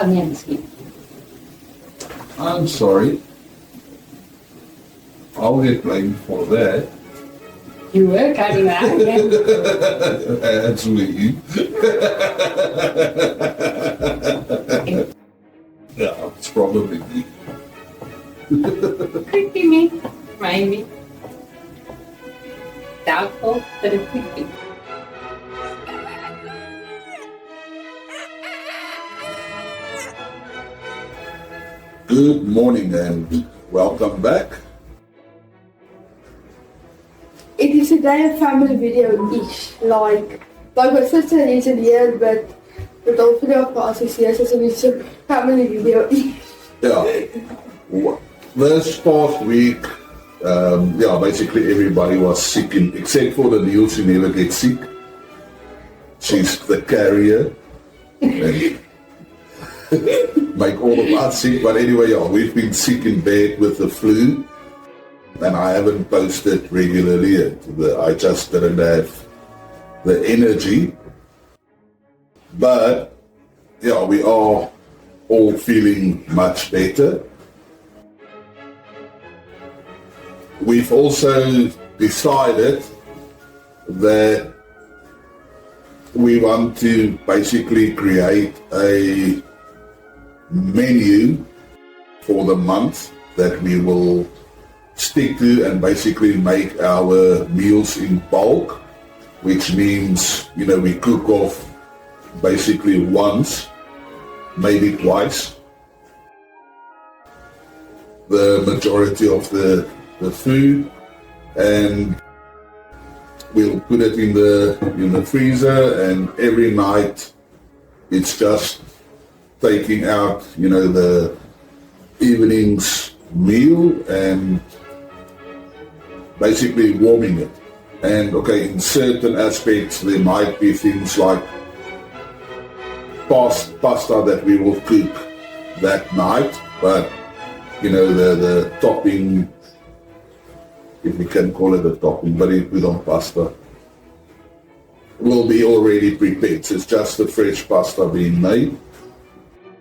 onion skin. I'm sorry. I'll get blamed for that. You were cutting the onion. Actually. Yeah, it's probably me. Could be me, maybe. Doubtful, but it could be. Good morning and welcome back. It is a day of family video-ish, like my sister isn't here, but all video of us is here, so it's a family video-ish. Yeah. This past week, basically everybody was sick, except for the Niels who never gets sick. She's the carrier. And make all of us sick, but anyway, we've been sick in bed with the flu. And I haven't posted regularly. I just didn't have the energy. But, we are all feeling much better. We've also decided that we want to basically create a menu for the month that we will stick to and basically make our meals in bulk, which means, we cook off basically once, maybe twice, the majority of the food, and we'll put it in the freezer, and every night it's just taking out, the evening's meal and basically warming it. And in certain aspects there might be things like pasta that we will cook that night, but the topping, if we can call it a topping, but it put on pasta, will be already prepared. So it's just the fresh pasta being made,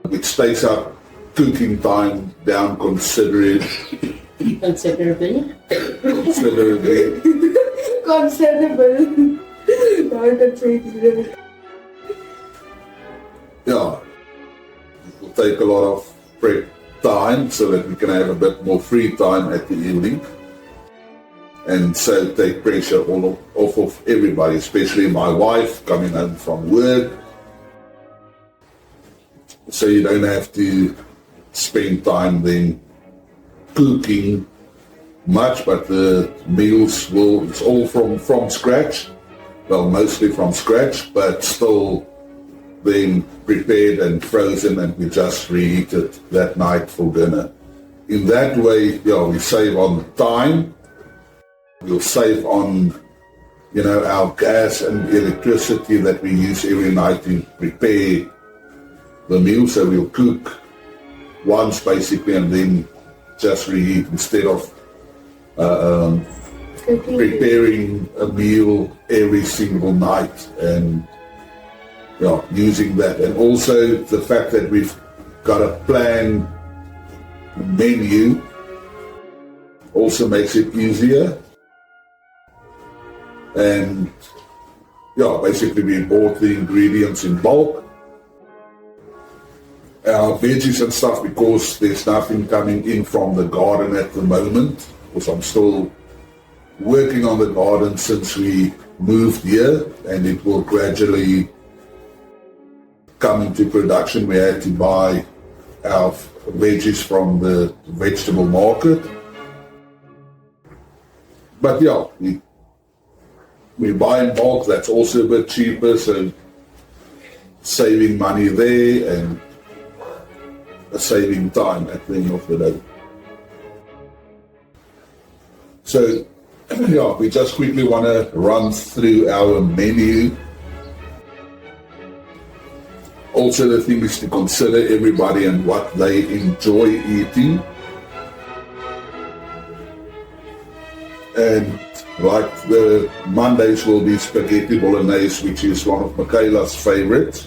which takes up cooking time down considerably. Considerably. Considerable. No, that's it. Yeah, it will take a lot of prep time so that we can have a bit more free time at the evening, and so take pressure off of everybody, especially my wife coming home from work, so you don't have to spend time then cooking much, but the meals it's all from scratch, mostly from scratch, but still then prepared and frozen, and we just reheat it that night for dinner. In that way, we save on time, we'll save on our gas and electricity that we use every night to prepare the meal. So we'll cook once basically and then just reheat, instead of preparing a meal every single night and using that. And also the fact that we've got a planned menu also makes it easier. And basically we bought the ingredients in bulk. Our veggies and stuff, because there's nothing coming in from the garden at the moment, because I'm still working on the garden since we moved here, and it will gradually come into production. We had to buy our veggies from the vegetable market. But we buy in bulk, that's also a bit cheaper, so saving money there and saving time at the end of the day. So, we just quickly want to run through our menu. Also, the thing is to consider everybody and what they enjoy eating. And like the Mondays will be spaghetti bolognese, which is one of Michaela's favorites.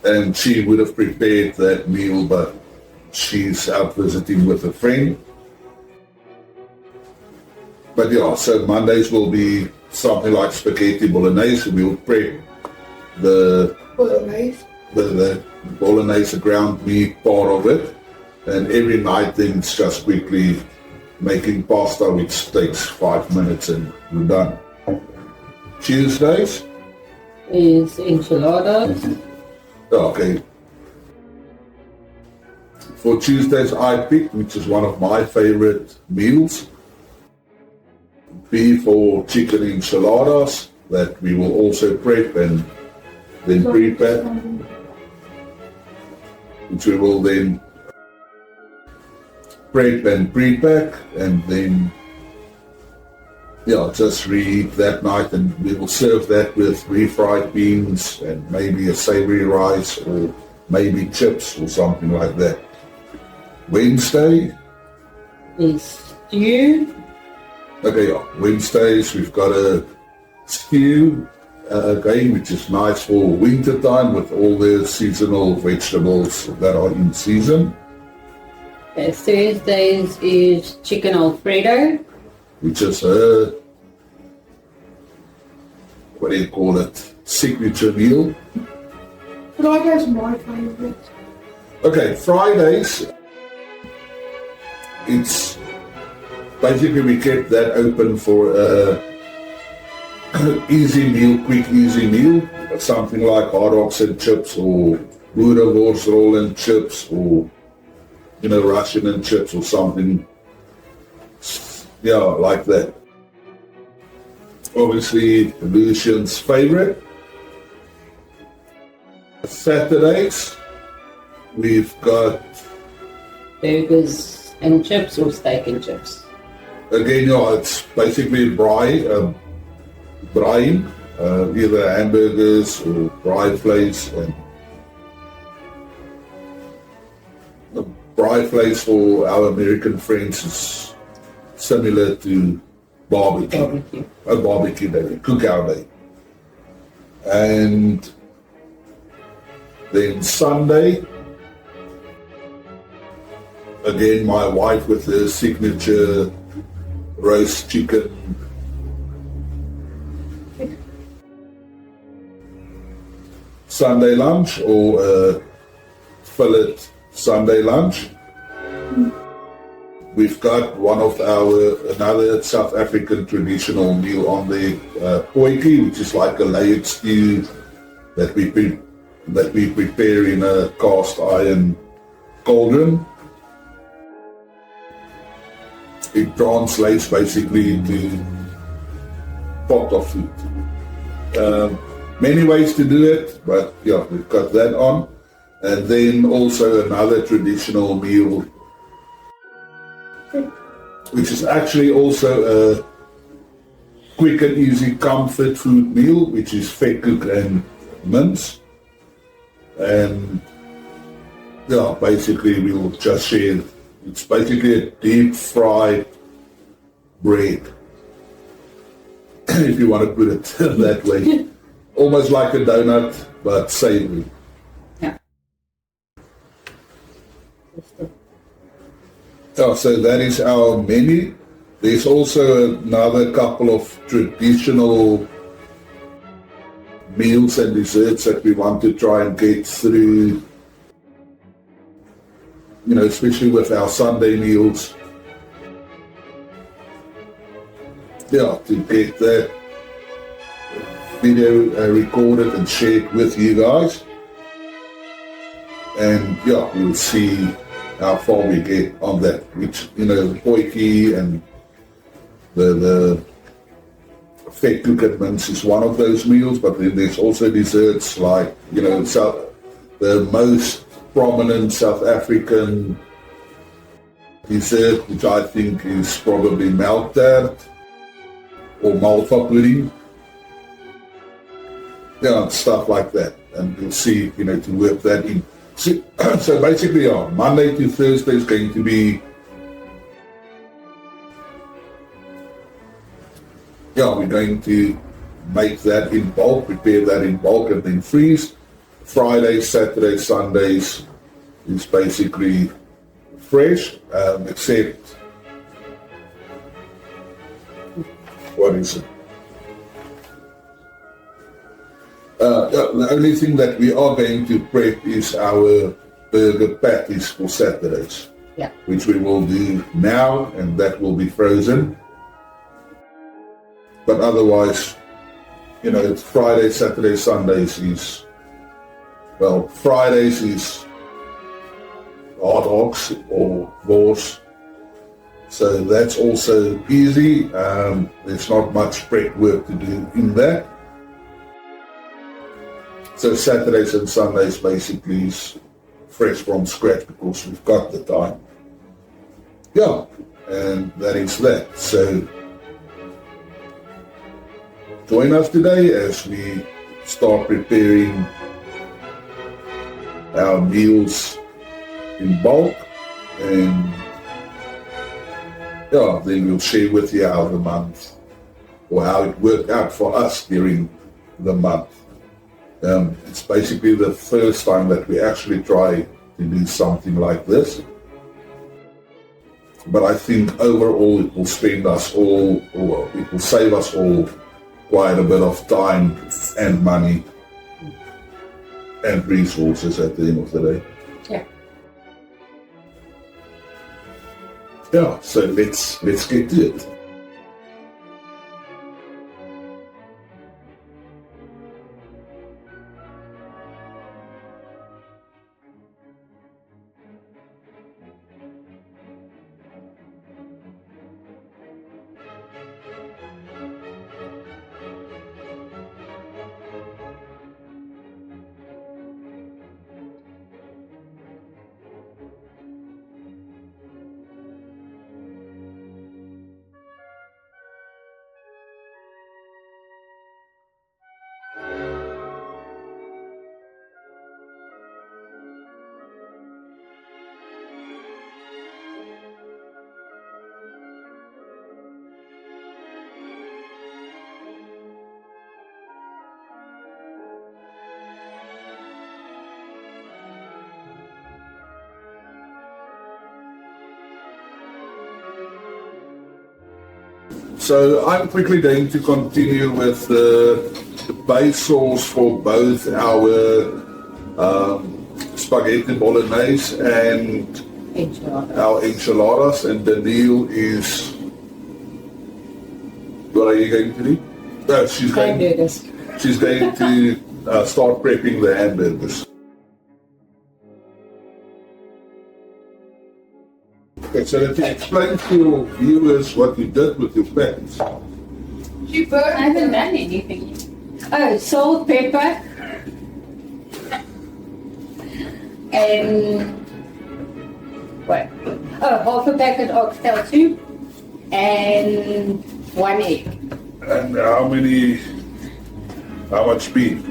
and she would have prepared that meal, but she's out visiting with a friend. But yeah, so Mondays will be something like spaghetti bolognese. We'll prep the Bolognese. the bolognese, ground meat part of it, and every night then it's just quickly making pasta, which takes 5 minutes and we're done. Tuesdays? Is enchiladas. Okay. For Tuesdays I picked, which is one of my favorite meals, beef or chicken enchiladas that we will also prep and then prepare, which we will then prep and pre-pack, and then just reheat that night, and we will serve that with refried beans and maybe a savory rice or maybe chips or something like that. Wednesday Is stew. Okay, Wednesdays we've got a stew again, which is nice for winter time with all the seasonal vegetables that are in season. Okay, Thursdays is chicken Alfredo. Which is what do you call it? Signature meal. Friday's my favorite. Okay, Fridays, it's basically we kept that open for easy meal, quick easy meal, something like hot dogs and chips or boerewors roll and chips or Russian and chips or something, like that. Obviously, Lucian's favorite. Saturdays, we've got Burgers and chips or steak and chips. again, it's basically braai, either hamburgers or braai vlees, and the braai vlees for our American friends is similar to barbecue. A barbecue day, cookout day. And then Sunday, again, my wife with her signature roast chicken. Sunday lunch or a fillet Sunday lunch. We've got another South African traditional meal on the potjie, which is like a layered stew that we prepare in a cast iron cauldron. It translates basically to pot of food. Many ways to do it, but we've got that on. And then also another traditional meal, which is actually also a quick and easy comfort food meal, which is vetkoek and mince. And basically we'll just share. It's basically a deep fried bread, if you want to put it that way. Almost like a donut, but savory. Yeah. So that is our menu. There's also another couple of traditional meals and desserts that we want to try and get through, especially with our Sunday meals. To get that video recorded and shared with you guys. And we'll see how far we get on that, which, the potjie and the vetkoek and mince is one of those meals, but then there's also desserts like, the most prominent South African dessert, which I think is probably melktert or malva pudding. Stuff like that. And we'll see, to work that in. So basically, Monday to Thursday is going to be, we're going to make that in bulk, prepare that in bulk, and then freeze. Fridays, Saturdays, Sundays is basically fresh, except what is it? The only thing that we are going to prep is our burger patties for Saturdays, Yeah. which we will do now, and that will be frozen. But otherwise, it's Friday, Saturday, Sundays is, well, Fridays is hot dogs or wors. So that's also easy. There's not much prep work to do in that. So Saturdays and Sundays basically is fresh from scratch because we've got the time. Yeah, and that is that. So join us today as we start preparing our meals in bulk, and yeah, then we'll share with you how the month, or how it worked out for us during the month. It's basically the first time that we actually try to do something like this. But I think overall it will spend us all, or it will save us all quite a bit of time and money and resources at the end of the day. Yeah. Yeah, so let's get to it. So I'm quickly going to continue with the base sauce for both our spaghetti bolognese and our enchiladas, and the deal is, what are you going to do? She's going to start prepping the hamburgers. Okay, so let's explain to your viewers what you did with your patties. I haven't done anything. Oh, salt, pepper, and what? Oh, half a packet of oxtail soup and 1 egg. And how much beef?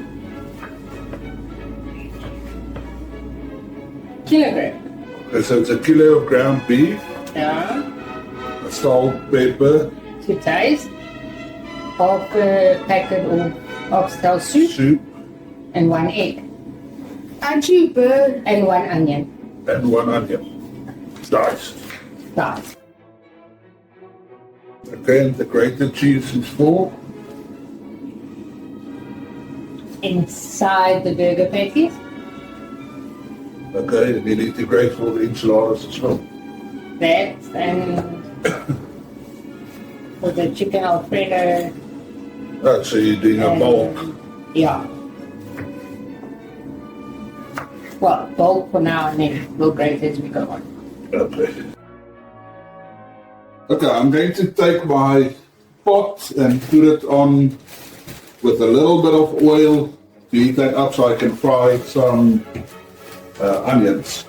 Kilogram. Okay, so it's a kilo of ground beef, Yeah. salt, pepper, To taste. Half a packet of oxtail soup soup, and 1 egg. And cheaper. And 1 onion. and 1 onion. Diced. Diced. Okay, and the grated cheese is for? Inside the burger patties. Okay, and you need to grate for the enchiladas as well. That and for the chicken Alfredo. Oh, so you're doing a bulk. Yeah. Well, bulk for now, and then we'll grate as we go on. Okay. Okay, I'm going to take my pot and put it on with a little bit of oil to heat that up so I can fry some onions.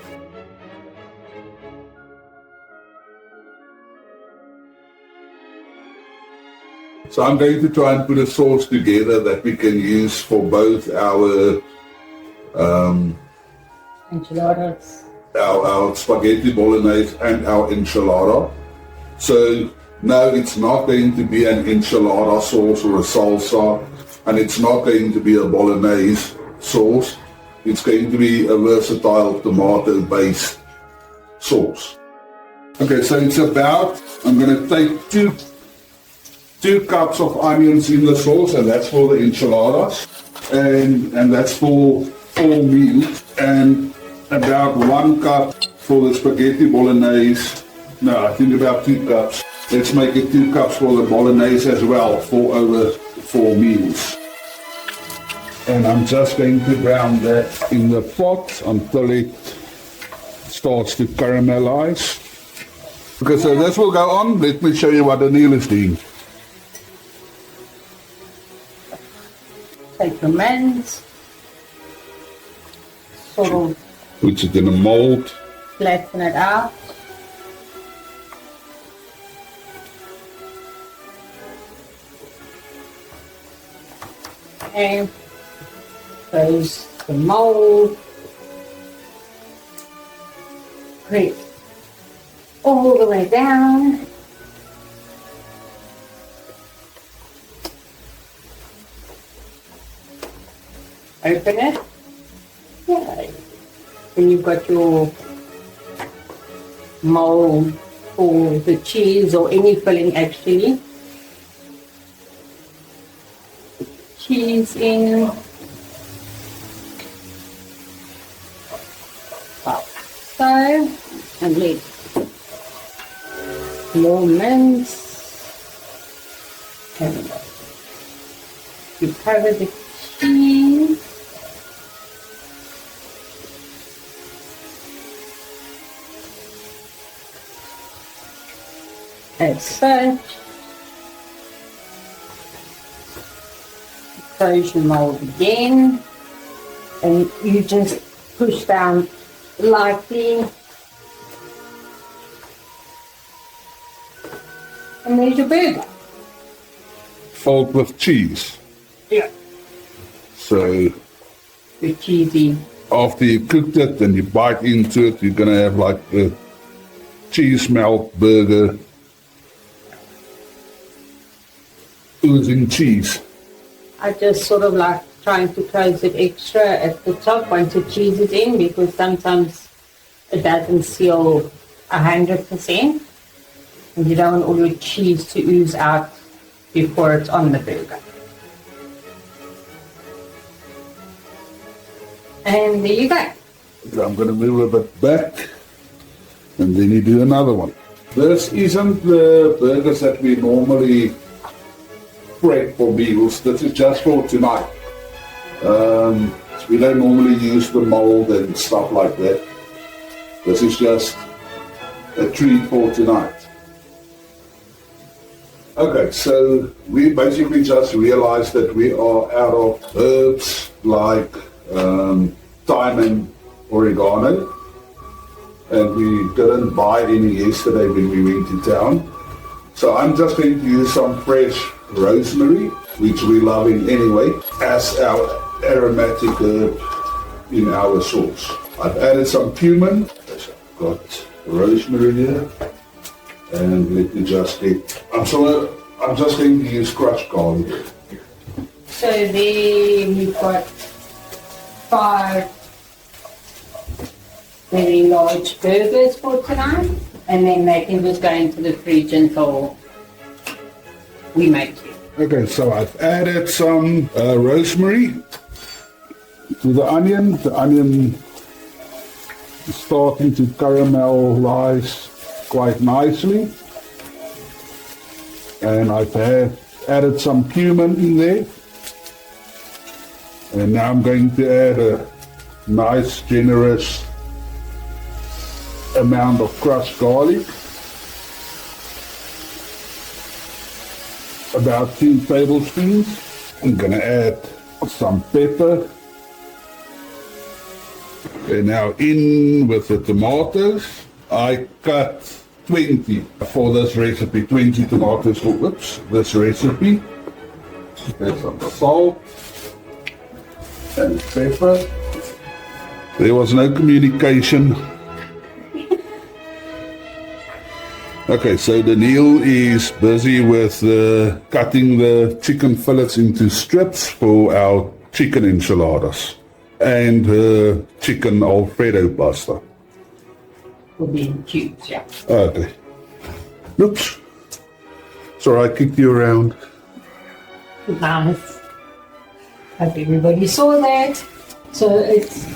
So I'm going to try and put a sauce together that we can use for both our Enchiladas. our spaghetti bolognese and our enchilada. So no, it's not going to be an enchilada sauce or a salsa, and it's not going to be a bolognese sauce. it's going to be a versatile tomato-based sauce. Okay, so it's about, I'm going to take two cups of onions in the sauce, and that's for the enchiladas, and that's for 4 meals, and about 1 cup for the spaghetti bolognese. No, I think about 2 cups. Let's make it 2 cups for the bolognese as well, for over 4 meals. And I'm just going to brown that in the pot until it starts to caramelize. Okay, so this will go on. Let me show you what Anil is doing. Take the mince, sort of Puts it in a mold. flatten it out. Okay, goes the mold. Great. All the way down. Open it. Yeah. Then you've got your mold for the cheese or any filling actually. Cheese in. So, and let more mince. And you cover the cheese. As such, close your mold again, and you just push down lightly, and there's your burger. Filled with cheese. Yeah. So The cheesy. after you cooked it and you bite into it, you're going to have like a cheese melt burger. Oozing cheese. I just sort of like trying to close it extra at the top once the cheese is in, because sometimes it doesn't seal 100%, and you don't want all your cheese to ooze out before it's on the burger. And there you go. So I'm going to move a bit back, and then you do another one. This isn't the burgers that we normally prep for meals. This is just for tonight. We don't normally use the mold and stuff like that. This is just a treat for tonight. Okay, so we basically just realized that we are out of herbs like thyme and oregano, and we didn't buy any yesterday when we went to town. So I'm just going to use some fresh rosemary, which we're loving anyway, as our aromatic herb in our sauce. I've added some cumin. I've got rosemary here, and let me just get. I'm just going to use crushed garlic. So there we've got 5 very large burgers for tonight, and then they can just go into the fridge until we make it. Okay, so I've added some rosemary to the onion. The onion is starting to caramelize quite nicely. And I've added some cumin in there. And now I'm going to add a nice, generous amount of crushed garlic. About 2 tablespoons. I'm going to add some pepper. And now in with the tomatoes. I cut 20 for this recipe, 20 tomatoes for this recipe. There's some salt and pepper. There was no communication. Okay, so Daniel is busy with cutting the chicken fillets into strips for our chicken enchiladas. and her chicken Alfredo pasta. Will be in cubes, yeah. Okay. Oops. Sorry, I kicked you around. Nice. Hope everybody saw that. So it's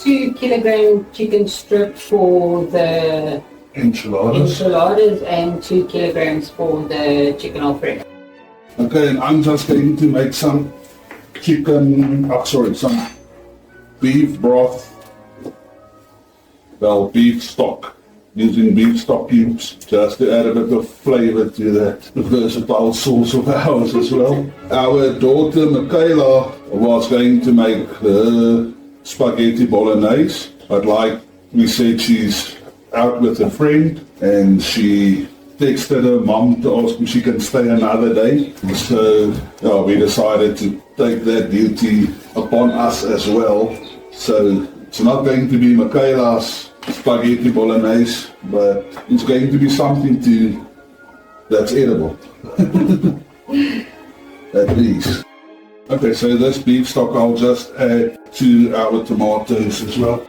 2 kilogram chicken strip for the enchiladas and 2 kilograms for the chicken Alfredo. Okay, and I'm just going to make some some beef broth. Well, beef stock, using beef stock cubes, just to add a bit of flavor to that versatile sauce of ours as well. Our daughter Michaela was going to make the spaghetti bolognese, but like we said, she's out with a friend and she texted her mom to ask if she can stay another day. So we decided to take that duty upon us as well. So it's not going to be Michaela's spaghetti bolognese, but it's going to be something that's edible. At least. Okay, so this beef stock I'll just add to our tomatoes as well.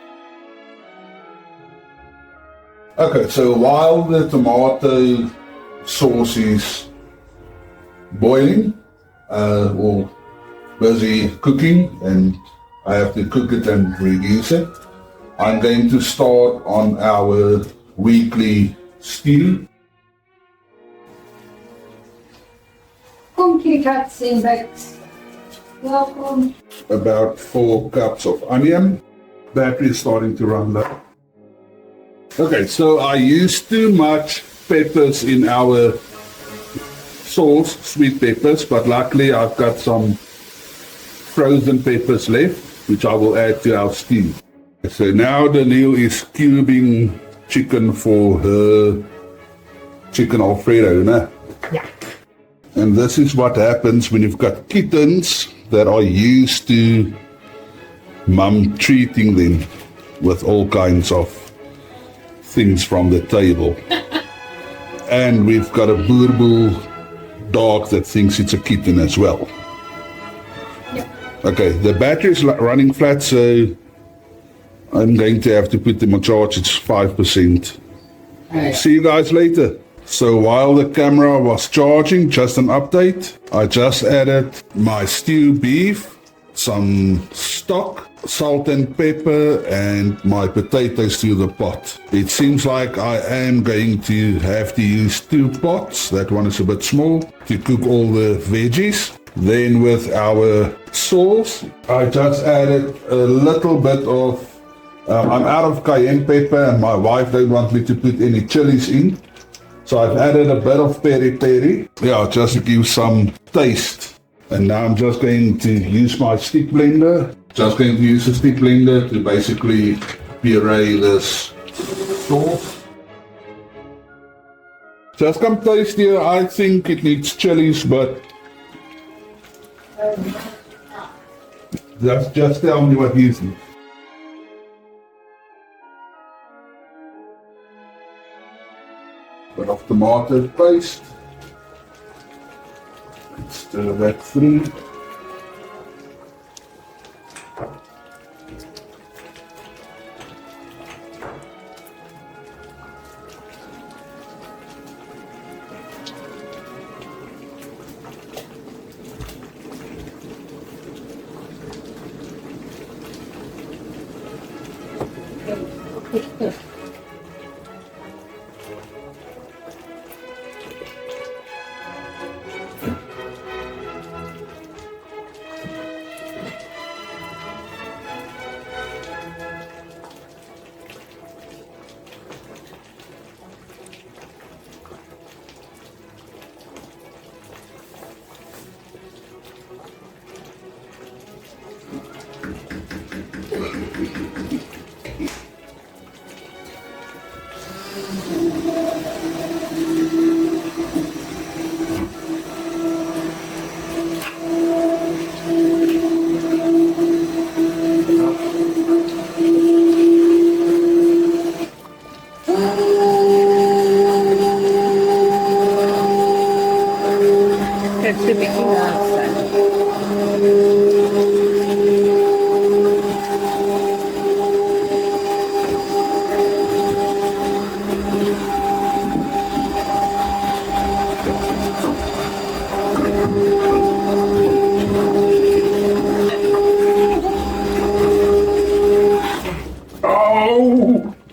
Okay, so while the tomato sauce is boiling, or busy cooking, and I have to cook it and reduce it, I'm going to start on our weekly stew. Kom kitty cats in bags. Welcome. About 4 cups of onion. Battery is starting to run low. Okay, so I used too much peppers in our sauce, sweet peppers, but luckily I've got some frozen peppers left, which I will add to our stew. So now Danielle is cubing chicken for her chicken Alfredo, né? Yeah. And this is what happens when you've got kittens that are used to mum treating them with all kinds of things from the table. And we've got a boerboel dog that thinks it's a kitten as well. Yeah. Okay, the battery is running flat, so I'm going to have to put them on charge. It's 5%. Right. See you guys later. So while the camera was charging, just an update. I just added my stew beef, some stock, salt and pepper, and my potatoes to the pot. It seems like I am going to have to use 2 pots. That one is a bit small to cook all the veggies. Then with our sauce, I just added a little bit of, I'm out of cayenne pepper and my wife don't want me to put any chilies in. So I've added a bit of peri-peri, just to give some taste. And now I'm just going to use my stick blender. Just going to use a stick blender to basically puree this sauce. Just come taste here. I think it needs chilies, but just tell me what you think. Bit of tomato paste. Stir that through.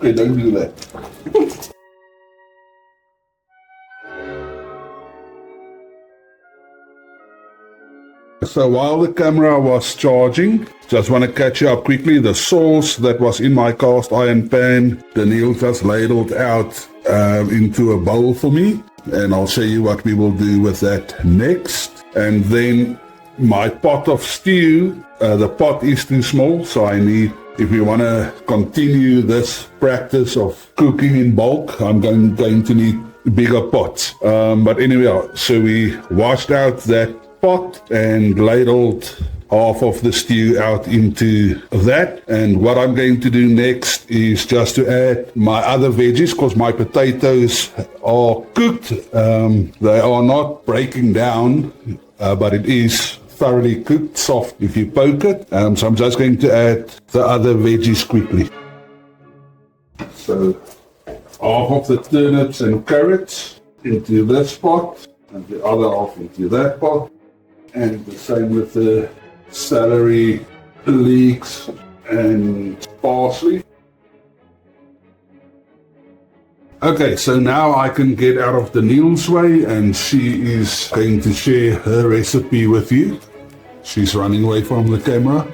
Okay, don't do that. So while the camera was charging, just want to catch you up quickly. The sauce that was in my cast iron pan, Daniel just ladled out into a bowl for me. And I'll show you what we will do with that next. And then my pot of stew, the pot is too small, so I need, if we want to continue this practice of cooking in bulk, I'm going to need bigger pots. But anyway, so we washed out that pot and ladled half of the stew out into that. And what I'm going to do next is just to add my other veggies, because my potatoes are cooked. They are not breaking down, but it is thoroughly cooked, soft if you poke it. So I'm just going to add the other veggies quickly. So half of the turnips and carrots into this pot, and the other half into that pot. And the same with the celery, leeks, and parsley. Okay, so now I can get out of Daniel's way, and she is going to share her recipe with you. She's running away from the camera.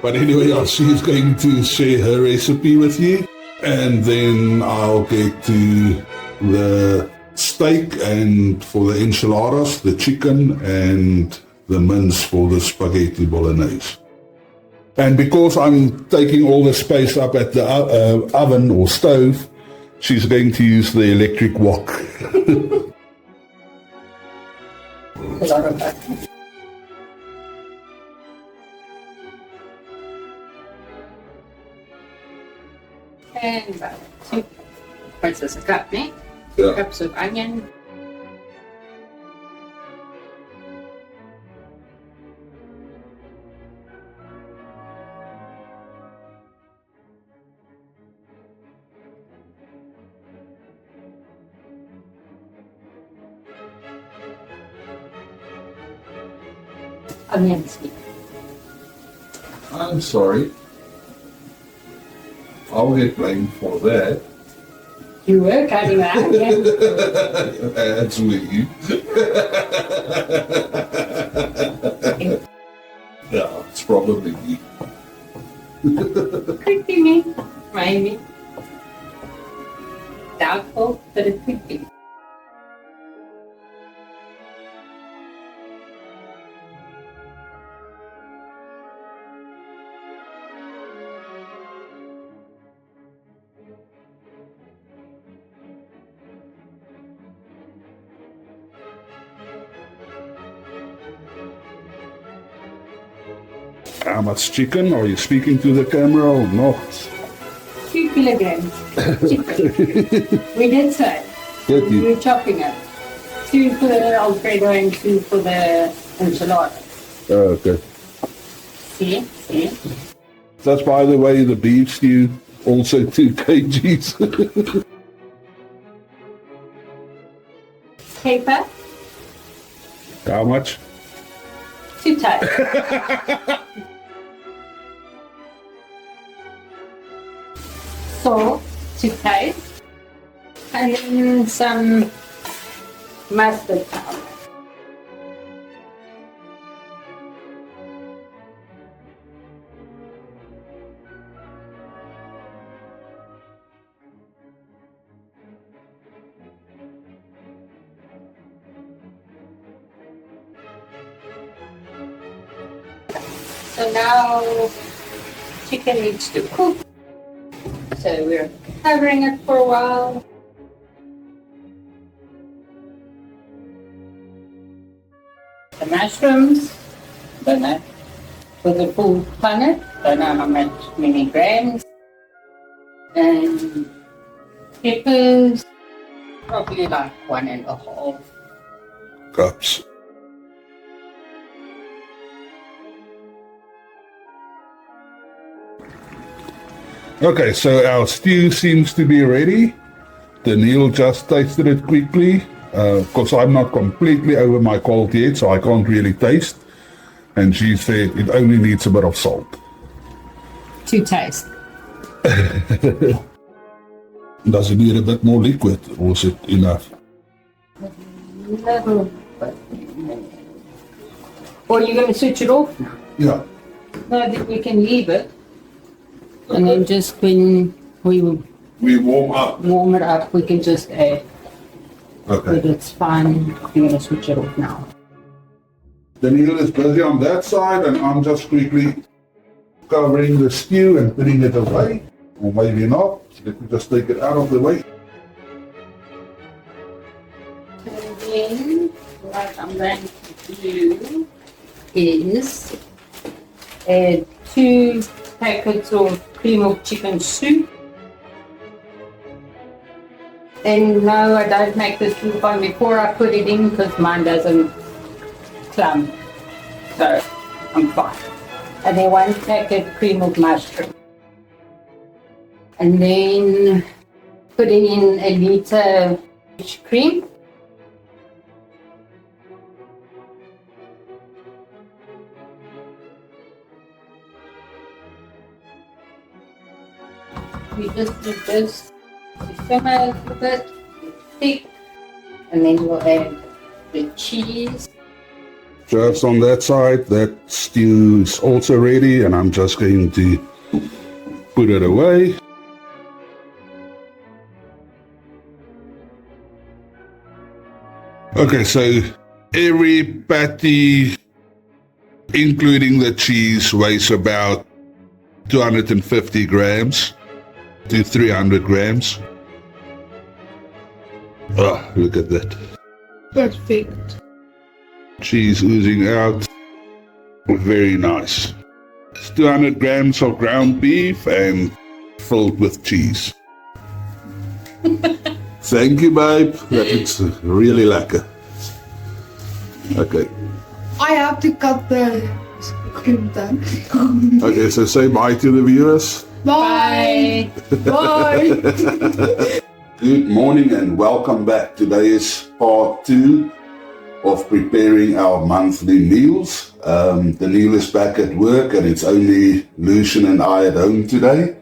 But anyway, she's going to share her recipe with you, and then I'll get to the steak, and for the enchiladas, the chicken, and the mince for the spaghetti bolognese. And because I'm taking all the space up at the oven or stove, she's going to use the electric wok. A lot of that. And about 2 quarters a cup, eh? 2 cups of onion. Onion skin. I'm sorry. I'll get blamed for that. You were cutting that onion. That's with you. Yeah, it's probably me. Could be me. Maybe. Doubtful, but it could be. How much chicken? Are you speaking to the camera or not? 2 kilograms chicken. We did say. Did you? We were chopping it. 2 for the Alfredo and 2 for the enchilada. Oh, okay. See? That's, by the way, the beef stew, also 2 kgs. Pepper. How much? 2 tablespoons. Salt to taste. And then some mustard powder. So now chicken needs to cook. So we're covering it for a while. The mushrooms, don't know, with a full punnet, don't know how many grams. And peppers, probably like 1.5 cups. Okay, so our stew seems to be ready. Daniel just tasted it quickly, because I'm not completely over my cold yet, so I can't really taste. And she said it only needs a bit of salt. to taste. Does it need a bit more liquid, or is it enough? Little bit. Or you're going to switch it off? Yeah. No, I think we can leave it. And then just when we warm up. warm it up, we can just add. Okay. But it's fine. You're going to switch it off now. Daniel is busy on that side, and I'm just quickly covering the stew and putting it away. Or maybe not. Let me just take it out of the way. And then what I'm going to do is add 2 packets of cream of chicken soup. And no, I don't make the soup on before I put it in because mine doesn't clump. So I'm fine. And then 1 packet cream of mushroom. And then putting in a liter cream. We just do this to simmer a little bit, thick, and then we'll add the cheese. Just on that side, that stew is also ready, and I'm just going to put it away. Okay, so every patty, including the cheese, weighs about 250 grams to 300 grams. Oh, look at that. Perfect. Cheese oozing out. Very nice. It's 200 grams of ground beef and filled with cheese. Thank you, babe. That looks really lekker. Okay. I have to cut the cream then. Okay, so say bye to the viewers. Bye. Bye. Good morning and welcome back. Today is part 2 of preparing our monthly meals. Daniel is back at work and it's only Lucian and I at home today.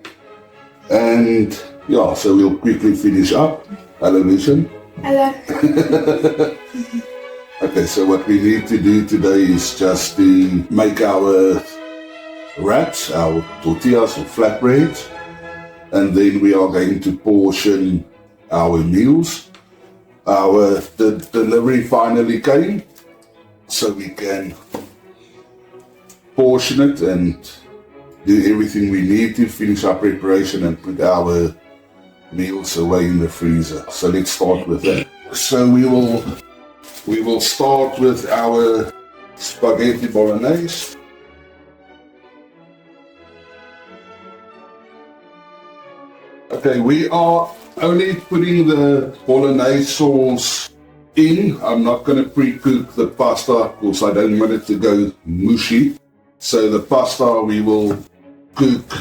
And yeah, so we'll quickly finish up. Hello, Lucian. Hello. Okay, so what we need to do today is just to make our wraps, our tortillas or flatbreads, and then we are going to portion our meals. The delivery finally came, so we can portion it and do everything we need to finish our preparation and put our meals away in the freezer. So let's start with that. So we will start with our spaghetti bolognese. Okay, we are only putting the bolognese sauce in. I'm not going to pre-cook the pasta because I don't want it to go mushy. So the pasta we will cook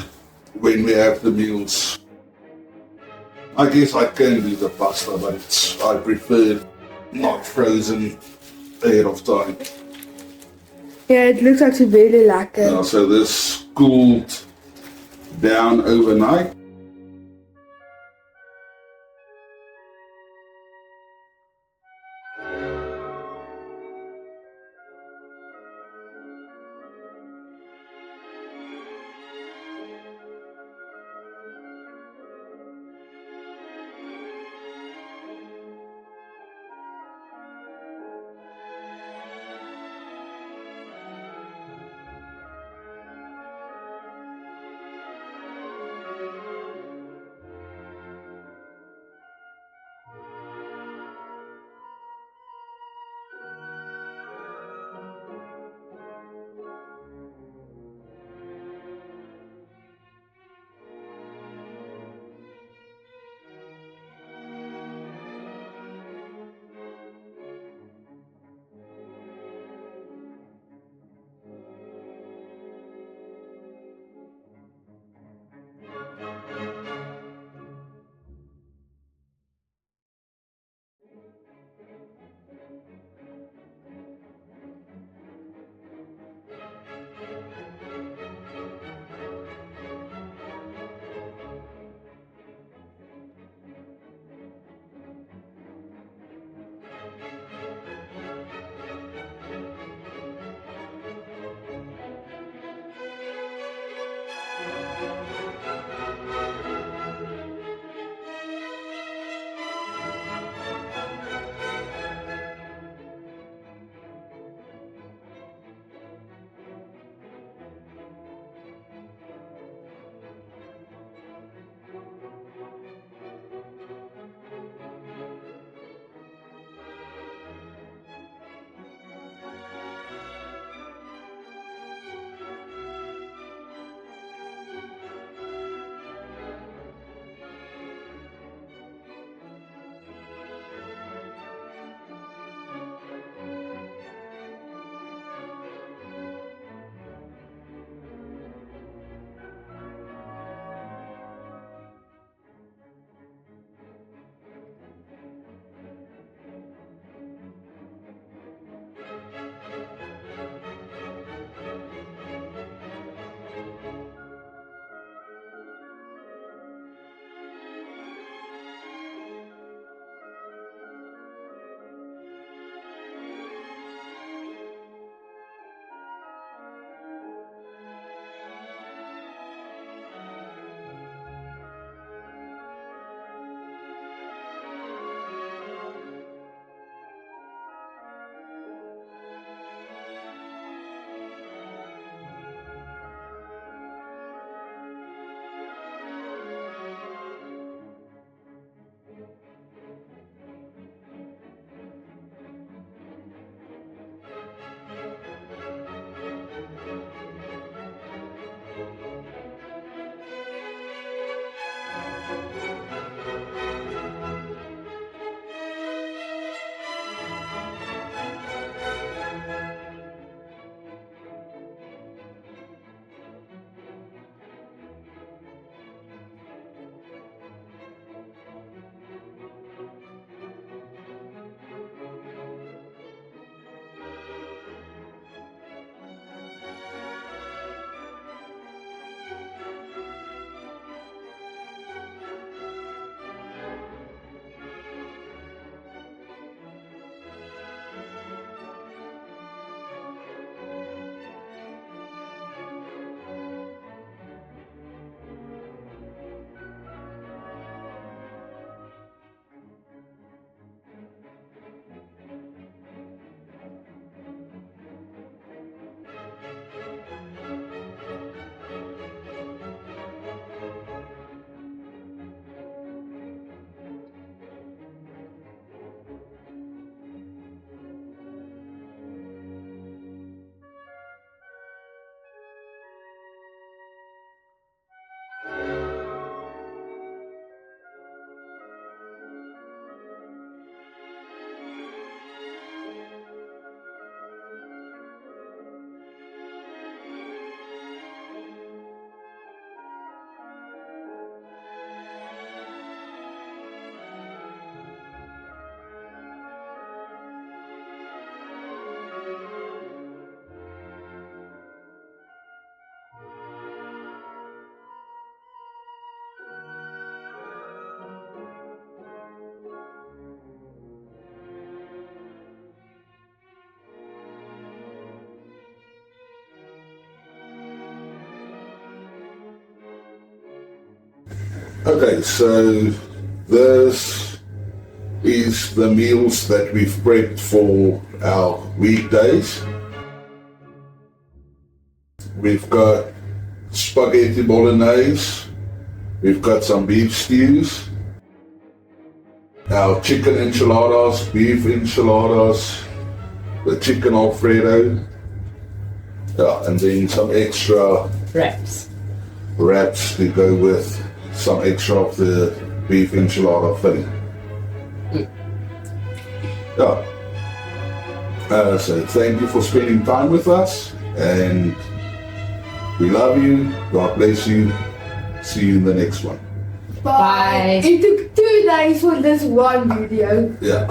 when we have the meals. I guess I can do the pasta, but I prefer not frozen ahead of time. Yeah, it looks actually really lekker. Yeah, so this cooled down overnight. Okay, so this is the meals that we've prepped for our weekdays. We've got spaghetti bolognese, we've got some beef stews, our chicken enchiladas, beef enchiladas, the chicken alfredo, and then some extra wraps to go with some extra of the beef enchilada filling. So thank you for spending time with us, and we love you. God bless you. See you in the next one. Bye. It took 2 days for this one video. Yeah.